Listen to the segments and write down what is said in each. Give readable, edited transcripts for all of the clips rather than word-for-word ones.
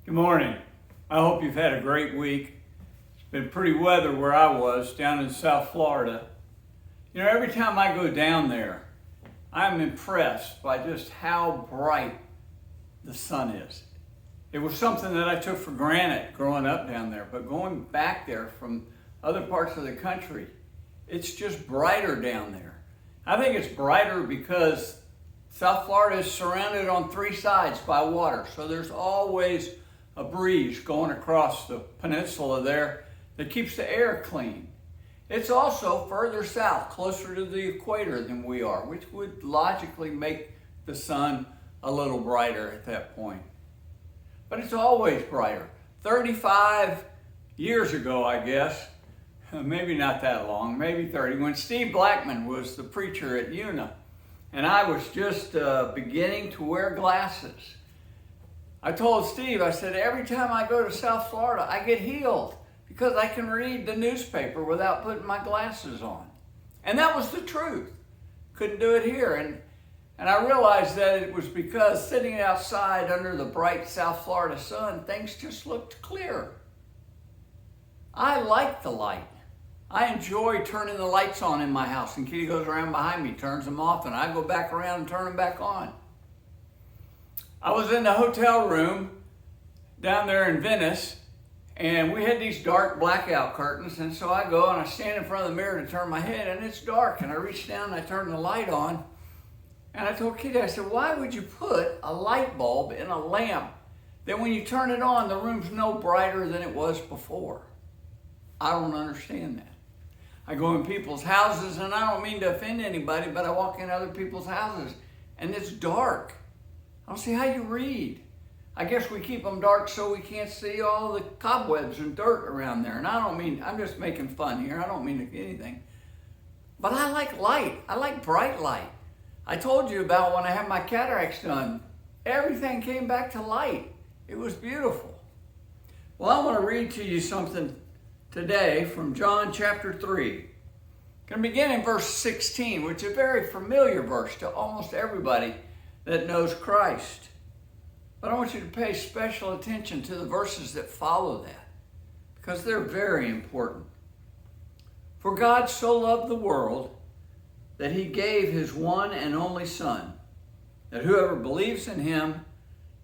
Good morning. I hope you've had a great week. It's been pretty weather where I was down in South Florida. You know, every time I go down there, I'm impressed by just how bright the sun is. It was something that I took for granted growing up down there, but going back there from other parts of the country, it's just brighter down there. I think it's brighter because South Florida is surrounded on three sides by water, so there's always a breeze going across the peninsula there that keeps the air clean. It's also further south, closer to the equator than we are, which would logically make the sun a little brighter at that point. But it's always brighter. 35 years ago, I guess, maybe not that long, maybe 30, when Steve Blackman was the preacher at Una, and I was just beginning to wear glasses. I told Steve, I said, every time I go to South Florida, I get healed because I can read the newspaper without putting my glasses on. And that was the truth. Couldn't do it here. And I realized that it was because sitting outside under the bright South Florida sun, things just looked clear. I like the light. I enjoy turning the lights on in my house, and Kitty goes around behind me, turns them off, and I go back around and turn them back on. I was in the hotel room down there in Venice, and we had these dark blackout curtains, and so I go and I stand in front of the mirror to turn my head, and it's dark, and I reach down and I turn the light on, and I told Kitty, I said, why would you put a light bulb in a lamp that when you turn it on, the room's no brighter than it was before? I don't understand that. I go in people's houses, and I don't mean to offend anybody, but I walk in other people's houses, and it's dark. I don't see how you read. I guess we keep them dark so we can't see all the cobwebs and dirt around there. And I don't mean, I'm just making fun here. I don't mean anything. But I like light. I like bright light. I told you about when I had my cataracts done. Everything came back to light. It was beautiful. Well, I want to read to you something today from John chapter 3. I'm going to begin in verse 16, which is a very familiar verse to almost everybody that knows Christ. But I want you to pay special attention to the verses that follow that, because they're very important. For God so loved the world that he gave his one and only Son, that whoever believes in him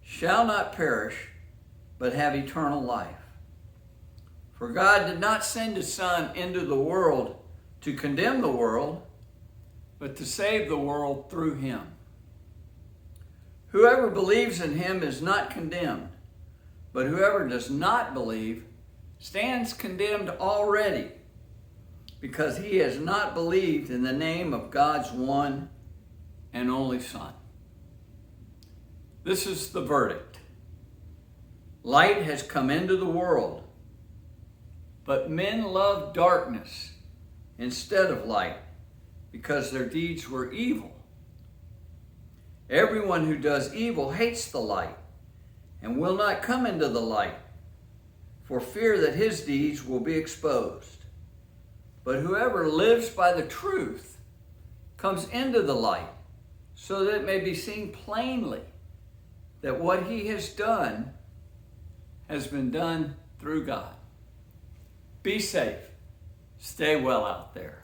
shall not perish, but have eternal life. For God did not send his Son into the world to condemn the world, but to save the world through him. Whoever believes in him is not condemned, but whoever does not believe stands condemned already, because he has not believed in the name of God's one and only Son. This is the verdict. Light has come into the world, but men love darkness instead of light, because their deeds were evil. Everyone who does evil hates the light and will not come into the light, for fear that his deeds will be exposed. But whoever lives by the truth comes into the light, so that it may be seen plainly that what he has done has been done through God. Be safe. Stay well out there.